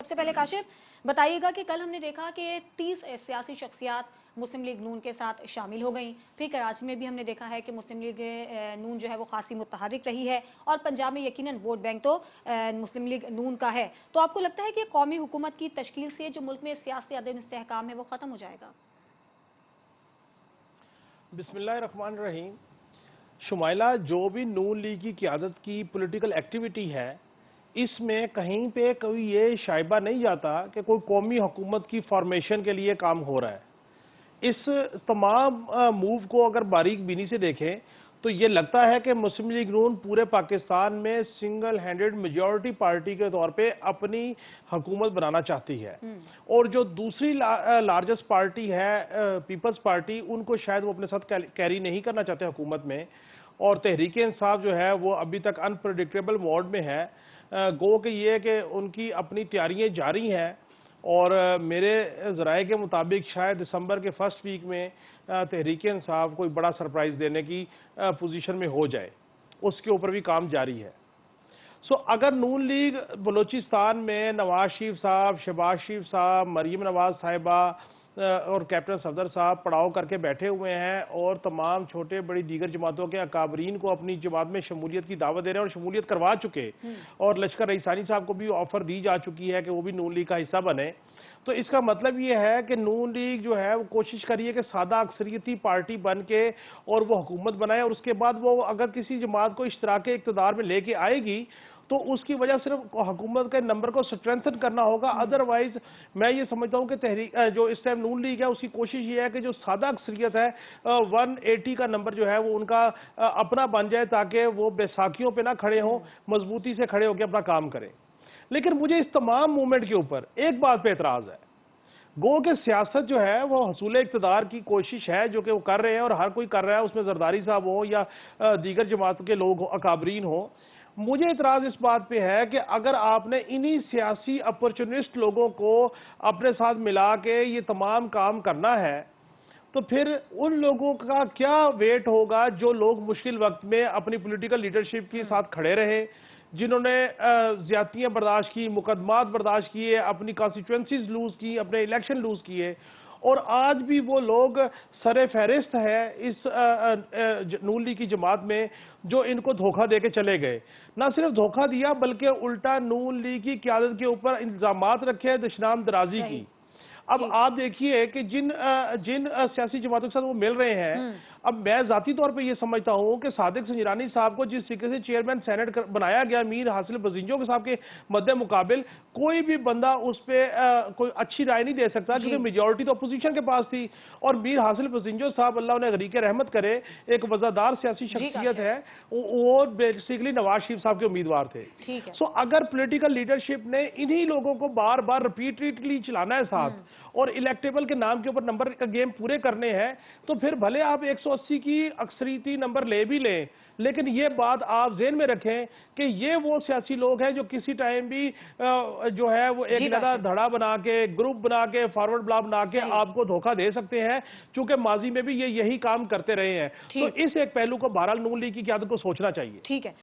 सबसे पहले काशिफ बताइएगा कि कल हमने देखा कि 30 सियासी शख्सियात मुस्लिम लीग नून के साथ शामिल हो गई। फिर कराची में भी हमने देखा है कि मुस्लिम लीग नून जो है वो खासी मुतहरिक रही है और पंजाब में यकीनन वोट बैंक तो मुस्लिम लीग नून का है। तो आपको लगता है कि कौमी हुकूमत की तश्कील से जो मुल्क में सियासी अदम इस्तेहकाम है वो ख़त्म हो जाएगा? बिस्मिल्लाहिर्रहमानिर्रहीम। शुमाइला, जो भी नून लीग की क़यादत की पॉलिटिकल एक्टिविटी है, इसमें कहीं पे कोई ये शाइबा नहीं जाता कि कोई कौमी हुकूमत की फॉर्मेशन के लिए काम हो रहा है। इस तमाम मूव को अगर बारीक बीनी से देखें तो ये लगता है कि मुस्लिम लीग नून पूरे पाकिस्तान में सिंगल हैंडेड मेजॉरिटी पार्टी के तौर पे अपनी हुकूमत बनाना चाहती है। और जो दूसरी लार्जेस्ट पार्टी है पीपल्स पार्टी, उनको शायद वो अपने साथ कैरी नहीं करना चाहते हुकूमत में। और तहरीक इंसाफ जो है वो अभी तक अनप्रेडिक्टेबल मोड में है। गो कि ये कि उनकी अपनी तैयारियां जारी हैं और मेरे ज़राए के मुताबिक शायद दिसंबर के फर्स्ट वीक में तहरीक इंसाफ कोई बड़ा सरप्राइज़ देने की पोजीशन में हो जाए, उसके ऊपर भी काम जारी है। सो अगर नून लीग बलूचिस्तान में नवाज शरीफ साहब, शहबाज शरीफ साहब, मरीम नवाज साहिबा और कैप्टन सफदर साहब पड़ाव करके बैठे हुए हैं और तमाम छोटे बड़ी दीगर जमातों के अकाबरीन को अपनी जमात में शमूलियत की दावत दे रहे हैं और शमूलियत करवा चुके, और लश्कर रईसानी साहब को भी ऑफर दी जा चुकी है कि वो भी नून लीग का हिस्सा बने। तो इसका मतलब ये है कि नून लीग जो है वो कोशिश करिए कि सादा अक्सरियती पार्टी बन के और वो हुकूमत बनाए, और उसके बाद वो अगर किसी जमात को इश्तराक इक़्तिदार में लेके आएगी तो उसकी वजह सिर्फ हुकूमत के नंबर को स्ट्रेंथन करना होगा। अदरवाइज मैं ये समझता हूँ कि तहरीक जो इस टाइम नून लीग है उसकी कोशिश ये है कि जो सादा अक्सरियत है 180 का नंबर जो है वो उनका अपना बन जाए, ताकि वो बैसाखियों पे ना खड़े हों, मजबूती से खड़े होकर अपना काम करें। लेकिन मुझे इस तमाम मूवमेंट के ऊपर एक बात पे एतराज है। गो के सियासत जो है वो हसूल इक़्तिदार की कोशिश है जो कि वो कर रहे हैं और हर कोई कर रहा है, उसमें जरदारी साहब हो या दीगर जमात के लोग हो, अकाबरीन हो। मुझे इतराज इस बात पे है कि अगर आपने इन्हीं सियासी अपॉर्चुनिस्ट लोगों को अपने साथ मिला के ये तमाम काम करना है, तो फिर उन लोगों का क्या वेट होगा जो लोग मुश्किल वक्त में अपनी पॉलिटिकल लीडरशिप के साथ खड़े रहे, जिन्होंने ज्यादतियां बर्दाश्त की, मुकदमात बर्दाश्त किए, अपनी कॉन्स्टिट्यूंसीज लूज की, अपने इलेक्शन लूज किए, और आज भी वो लोग सरे फहरिस्त है इस नून लीग की जमात में जो इनको धोखा दे के चले गए। ना सिर्फ धोखा दिया बल्कि उल्टा नून लीग की क़यादत के ऊपर इल्जामात रखे दशनाम दराजी की। अब आप देखिए कि जिन सियासी जमातों के साथ वो मिल रहे हैं, अब मैं जाती तौर पे ये समझता हूँ कि सादिक संजरानी साहब को जिस तरीके से चेयरमैन सेनेट बनाया गया मीर हासिल बजिंजो के साहब के मद्दे मुकाबिल, कोई भी बंदा उस पर कोई अच्छी राय नहीं दे सकता, क्योंकि मेजॉरिटी तो अपोजिशन के पास थी। और मीर हासिल बजिंजो साहब, अल्लाह उन्हें गरीक रहमत करे, एक वजादार सियासी शख्सियत है, वो बेसिकली नवाज शरीफ साहब के उम्मीदवार थे। सो अगर पॉलिटिकल लीडरशिप ने इन्हीं लोगों को बार बार रिपीटेडली चलाना है साथ और इलेक्टेबल के नाम के ऊपर नंबर का गेम पूरे करने हैं, तो फिर भले आप 180 की अक्सरियती नंबर ले भी लें, लेकिन ये बात आप ज़हन में रखें कि ये वो सियासी लोग हैं जो किसी टाइम भी जो है वो एक ज्यादा धड़ा बना के, ग्रुप बना के, फॉरवर्ड ब्लॉक बना के आपको धोखा दे सकते हैं, क्योंकि माजी में भी ये यही काम करते रहे हैं। तो इस एक पहलू को बहरहाल नून लीग की क़यादत को सोचना चाहिए। ठीक है।